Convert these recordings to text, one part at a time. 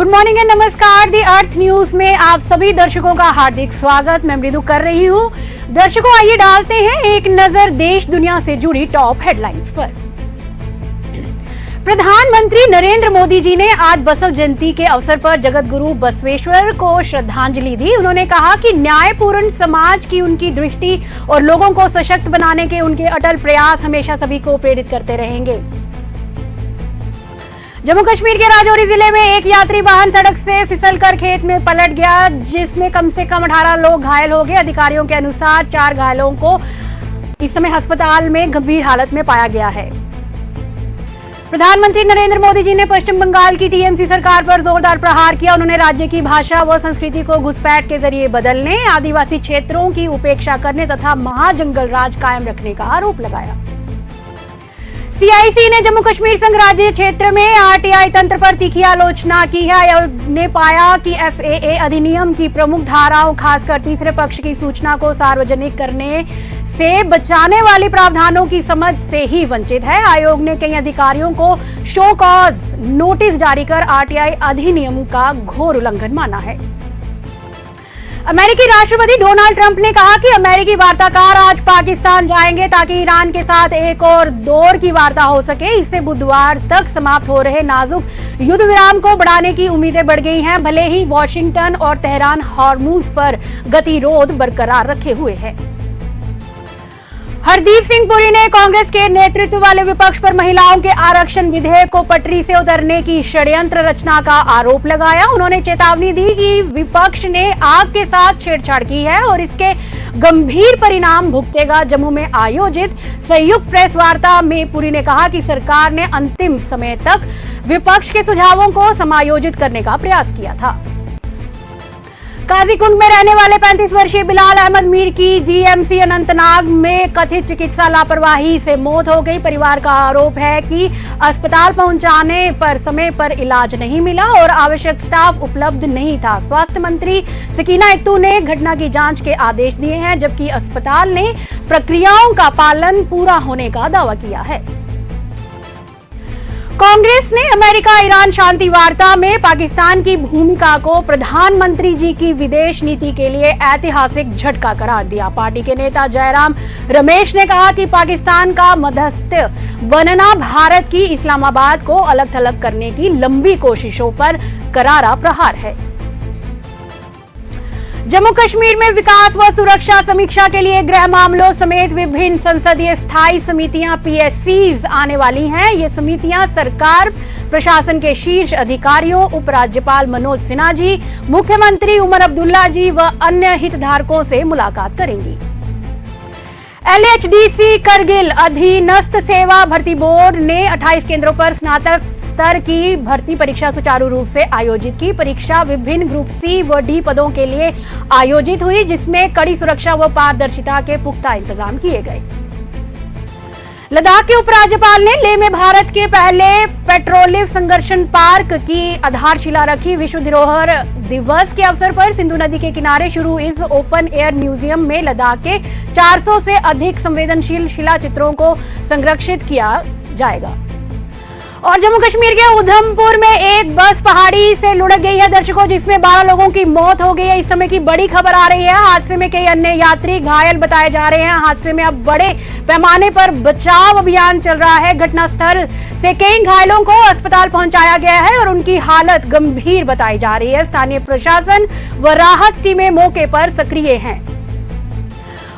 Good morning and नमस्कार। दी अर्थ news में आप सभी दर्शकों का हार्दिक स्वागत। मैं मृदु कर रही हूं। दर्शकों, आइए डालते हैं एक नजर देश दुनिया से जुड़ी टॉप हेडलाइंस पर। प्रधानमंत्री नरेंद्र मोदी जी ने आज बसव जयंती के अवसर पर जगत गुरु बसवेश्वर को श्रद्धांजलि दी। उन्होंने कहा कि न्यायपूर्ण समाज की उनकी दृष्टि और लोगों को सशक्त बनाने के उनके अटल प्रयास हमेशा सभी को प्रेरित करते रहेंगे। जम्मू कश्मीर के राजौरी जिले में एक यात्री वाहन सड़क से फिसलकर खेत में पलट गया, जिसमें कम से कम 18 लोग घायल हो गए। अधिकारियों के अनुसार 4 घायलों को इस समय अस्पताल में गंभीर हालत में पाया गया है। प्रधानमंत्री नरेंद्र मोदी जी ने पश्चिम बंगाल की टीएमसी सरकार पर जोरदार प्रहार किया। उन्होंने राज्य की भाषा व संस्कृति को घुसपैठ के जरिए बदलने, आदिवासी क्षेत्रों की उपेक्षा करने तथा महाजंगल राज कायम रखने का आरोप लगाया। सीआईसी ने जम्मू कश्मीर संघ राज्य क्षेत्र में आरटीआई तंत्र पर तीखी आलोचना की है। आयोग ने पाया कि एफएए अधिनियम की प्रमुख धाराओं, खासकर तीसरे पक्ष की सूचना को सार्वजनिक करने से बचाने वाले प्रावधानों की समझ से ही वंचित है। आयोग ने कई अधिकारियों को शो कॉज नोटिस जारी कर आरटीआई अधिनियम का घोर उल्लंघन माना है। अमेरिकी राष्ट्रपति डोनाल्ड ट्रंप ने कहा कि अमेरिकी वार्ताकार आज पाकिस्तान जाएंगे ताकि ईरान के साथ एक और दौर की वार्ता हो सके। इससे बुधवार तक समाप्त हो रहे नाजुक युद्ध विराम को बढ़ाने की उम्मीदें बढ़ गई हैं। भले ही वॉशिंगटन और तेहरान हॉर्मुज पर गतिरोध बरकरार रखे हुए हैं। हरदीप सिंह पुरी ने कांग्रेस के नेतृत्व वाले विपक्ष पर महिलाओं के आरक्षण विधेयक को पटरी से उतरने की षड्यंत्र रचना का आरोप लगाया। उन्होंने चेतावनी दी कि विपक्ष ने आग के साथ छेड़छाड़ की है और इसके गंभीर परिणाम भुगतेगा। जम्मू में आयोजित संयुक्त प्रेस वार्ता में पुरी ने कहा कि सरकार ने अंतिम समय तक विपक्ष के सुझावों को समायोजित करने का प्रयास किया था। काजीकुंड में रहने वाले 35 वर्षीय बिलाल अहमद मीर की जीएमसी अनंतनाग में कथित चिकित्सा लापरवाही से मौत हो गई। परिवार का आरोप है कि अस्पताल पहुंचाने पर समय पर इलाज नहीं मिला और आवश्यक स्टाफ उपलब्ध नहीं था। स्वास्थ्य मंत्री सकीना इत्तू ने घटना की जांच के आदेश दिए हैं, जबकि अस्पताल ने प्रक्रियाओं का पालन पूरा होने का दावा किया है। कांग्रेस ने अमेरिका ईरान शांति वार्ता में पाकिस्तान की भूमिका को प्रधानमंत्री जी की विदेश नीति के लिए ऐतिहासिक झटका करार दिया। पार्टी के नेता जयराम रमेश ने कहा कि पाकिस्तान का मध्यस्थ बनना भारत की इस्लामाबाद को अलग थलग करने की लंबी कोशिशों पर करारा प्रहार है। जम्मू कश्मीर में विकास व सुरक्षा समीक्षा के लिए गृह मामलों समेत विभिन्न संसदीय स्थायी समितियां पीएससीज आने वाली हैं। ये समितियां सरकार प्रशासन के शीर्ष अधिकारियों, उपराज्यपाल मनोज सिन्हा जी, मुख्यमंत्री उमर अब्दुल्ला जी व अन्य हितधारकों से मुलाकात करेंगी। एलएचडीसी करगिल अधीनस्थ सेवा भर्ती बोर्ड ने 28 केंद्रों पर स्नातक स्तर की भर्ती परीक्षा सुचारू रूप से आयोजित की। परीक्षा विभिन्न ग्रुप सी व डी पदों के लिए आयोजित हुई, जिसमें कड़ी सुरक्षा व पारदर्शिता के पुख्ता इंतजाम किए गए। लद्दाख के उपराज्यपाल ने लेह में भारत के पहले पेट्रोलियम संघर्षण पार्क की आधारशिला रखी। विश्व धरोहर दिवस के अवसर पर सिंधु नदी के किनारे शुरू इस ओपन एयर म्यूजियम में लद्दाख के 400 से अधिक संवेदनशील शिला चित्रों को संरक्षित किया जाएगा। और जम्मू कश्मीर के उधमपुर में एक बस पहाड़ी से लुढ़क गई है दर्शकों, जिसमें 12 लोगों की मौत हो गई है। इस समय की बड़ी खबर आ रही है। हादसे में कई अन्य यात्री घायल बताए जा रहे हैं। हादसे में अब बड़े पैमाने पर बचाव अभियान चल रहा है। घटनास्थल से कई घायलों को अस्पताल पहुंचाया गया है और उनकी हालत गंभीर बताई जा रही है। स्थानीय प्रशासन व राहत टीमें मौके पर सक्रिय हैं।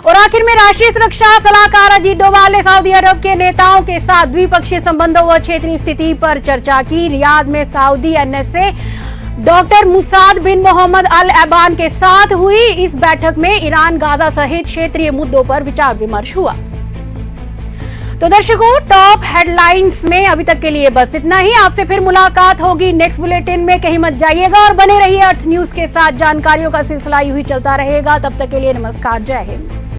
और आखिर में राष्ट्रीय सुरक्षा सलाहकार अजीत डोभाल ने सऊदी अरब के नेताओं के साथ द्विपक्षीय संबंधों व क्षेत्रीय स्थिति पर चर्चा की। रियाद में सऊदी एनएसए डॉक्टर मुसाद बिन मोहम्मद अल एबान के साथ हुई इस बैठक में ईरान, गाजा सहित क्षेत्रीय मुद्दों पर विचार विमर्श हुआ। तो दर्शकों, टॉप हेडलाइंस में अभी तक के लिए बस इतना ही। आपसे फिर मुलाकात होगी नेक्स्ट बुलेटिन में। कहीं मत जाइएगा और बने रहिए अर्थ न्यूज के साथ। जानकारियों का सिलसिला यूं ही चलता रहेगा। तब तक के लिए नमस्कार, जय हिंद।